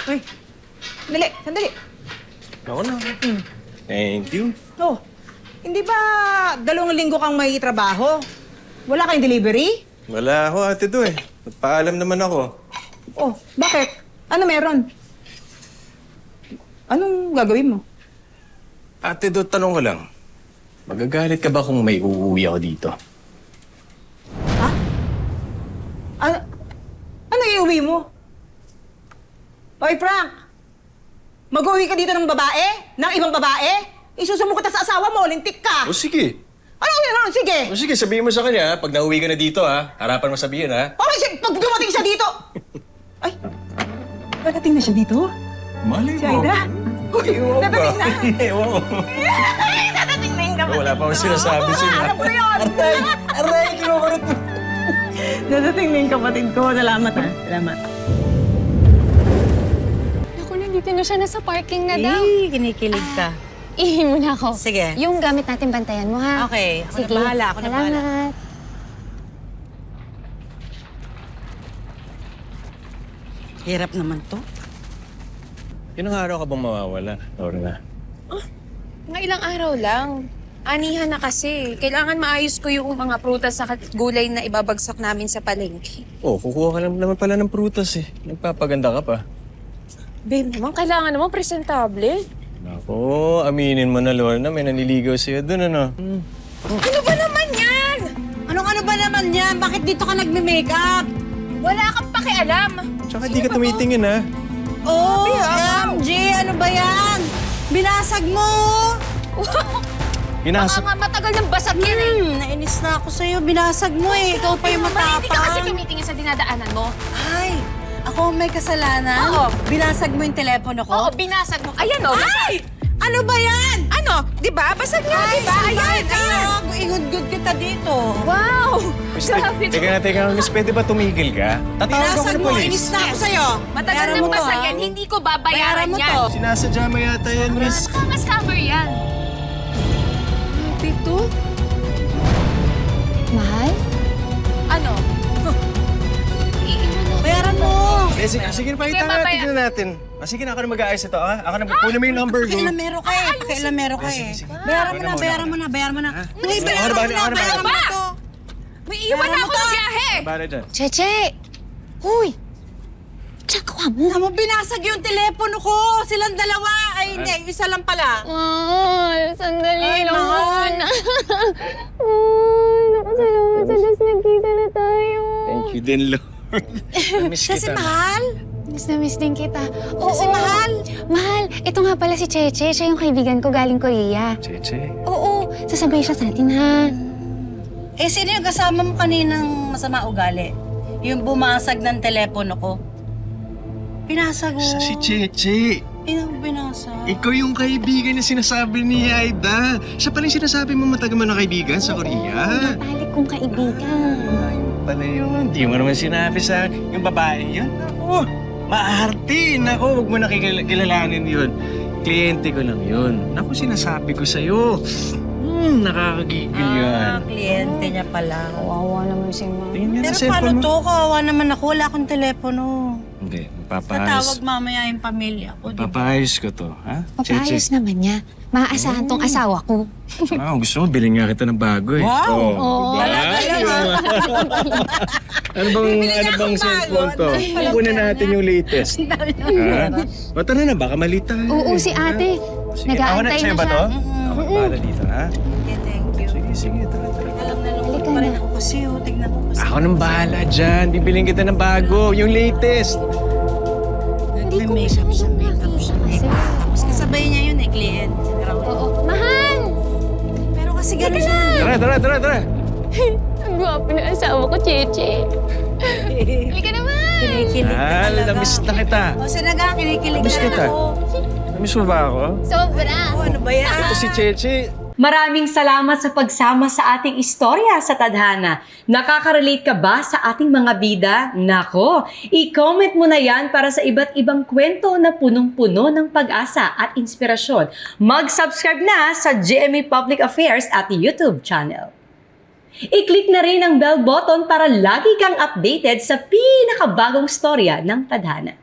Uy, sandali, sandali. Ako na. Thank you. Oh, hindi ba 2 linggo kang may trabaho? Wala kayong delivery? Wala ako, ate do eh. Nagpaalam naman ako. Oh, bakit? Ano meron? Anong gagawin mo? Ate do, tanong ko lang. Magagalit ka ba kung may uuwi ako dito? Ha? Ano iuwi mo? Hoy, Frank! Mag-uwi ka dito ng babae? Ng ibang babae? Isusumo kita sa asawa mo, lintik ka! O sige. Ano? Sige! O sige, sabihin mo sa kanya, pag nauwi ka na dito ha, harapan mo sabihin ha. Okay, pag dumating siya dito! Ay, dadating na siya dito? Mali Si Aida? Uy, dadating na! Ewan ko. Ay, dadating na yung kapatid Wala pa akong sinasabi sa'yo. Alam ko yun! Aray, kinukulit mo. Dadating na yung kapatid ko. Salamat ha. Salamat. Naku, nandito na siya. Nasa parking na daw. Kinikilig ka. Ihi muna ako. Sige. Yung gamit natin, bantayan mo, ha? Okay, ako na Sige. bahala, ako na bahala. Salamat. Hirap naman to. Ilang araw ka bang mawawala, Lorna? Mga ilang araw lang. Anihan na kasi. Kailangan maayos ko yung mga prutas sa gulay na ibabagsak namin sa palengke. Oh, kukuha ka lang naman pala ng prutas eh. Nagpapaganda ka pa. Babe naman, kailangan naman presentable. Ako, aminin mo na, Lorna. May naniligaw sa'yo dun, ano? Ano ba naman yan? Ano ba naman yan? Bakit dito ka nagme-makeup? Wala kang pakialam. Tsaka di ka tumitingin, ha? Oh, MJ, ano ba yan? Binasag mo! Pinasa... Baka nga matagal ng basag yan eh. Nainis na ako sa'yo. Binasag mo eh. Ikaw pa yung matapang. Hindi ka kasi tumitingin sa dinadaanan mo. Ay, ako ang may kasalanan? Oo. Binasag mo yung telepono ko? Oo, binasag mo. Ayan o, basag. Ay! Ano ba yan? Ano? Di ba? Basag nga, di ba? Ayan, ayan. Ingod-good kita dito. Wow! Miss, Grabe teka na. Miss, pwede ba tumigil ka? Tatawag ako Binasag ng mo, polis. inis na ako sa'yo. Matagal Bayaran ng mo to, basag ha? yan. Hindi ko Bayaran babayaran mo yan. to. Sinasadya mo yata yan, Miss. Mga scammer yan. Dito? Mahal? Ano? Iiwan ako. Bayaran mo. Sige na, pakita nga. babaya- Tignan natin. Sige na, ako na mag-aayos ito, ha? Ako na, kunin mo yung number ko. Pakialamero ka eh. Pakialamero ka eh. sige. Bayaran mo na, Ako na, bayaran ako mo na, bayaran mo na. Uy, Ako bayaran na, mo ako na, na, bayaran mo na to. May iwan na ako ng biyahe. Para dyan. Cheche! Huy! Tsaka mo. Tama, binasag yung telepono ko. Silang dalawa. Ay, hindi. Isa lang pala. Mahal, sandali Ay, lang mahal. muna. Naku, salamat sa Diyos. Nagkita na tayo. Thank you din, Lord. Miss Kasi kita. mahal. Miss na miss din kita. Oo, Kasi mahal. Mahal, ito nga pala si Cheche. Siya yung kaibigan ko galing Korea. Cheche. Oo, sasabay siya sa atin, ha? Eh, sino yung kasama mo kaninang masama ugali? Yung bumasag ng telepono ko. Binasag ko. Si Cheche. Binasag. Ikaw yung kaibigan na sinasabi ni Aida. Siya pala yung sinasabi mo matagal mo na kaibigan sa Korea. Matalik kong kaibigan. Ayun pala yun. Di mo naman sinabi sa yung babae yun. Ako, maarte. Naku, huwag mo nakikilalanin yun. Kliyente ko lang yun. Naku, sinasabi ko sa'yo. Nakakagigil yan. Kliyente niya pala. Kawawa naman si Ma. Tingnan Pero sa cellphone paano mo. to? Kawawa naman ako. Wala akong telepono. Hindi, Tatawag mamaya yung pamilya ko, di ba? Papayos ko to, ha? Papaayos naman niya. Maaasahan tong asawa ko. Gusto mo, bilhin nga kita ng bago eh. Wow! Oo. Diba? Ano bang cellphone to? Kukunin natin yung latest. Ha? O tara na, baka mali tayo. Oo, si ate. Sige, Nag-aantay sa'yo na ba siya. to? Ako para dito, ha? Okay, thank you. Sige, tara. Alam na lungkot Halika pa rin na. ako kasi, oh. Tignan mo kasi. Ako nang bahala dyan. Bibilin kita ng bago, yung latest. Nagme-makeup siya, makeup siya. Kasi, Tapos kasabay niya yun eh, kliyente. oo. Mahal! Pero kasi gano'n siya. Tara. Ang gwapo na asawa ko, Cheche. Halika naman! Kinikilig ka talaga. Namiss na kita. O, sinaga, kinikilig Namiss ka rin kita. ako. Namiss mo ba ako? Sobra! Oh, ano ba yan? Ito si Cheche. Maraming salamat sa pagsama sa ating istorya sa Tadhana. Nakaka-relate ka ba sa ating mga bida? Nako, i-comment mo na yan para sa iba't ibang kwento na punong-puno ng pag-asa at inspirasyon. Mag-subscribe na sa GMA Public Affairs at YouTube channel. I-click na rin ang bell button para lagi kang updated sa pinakabagong storya ng Tadhana.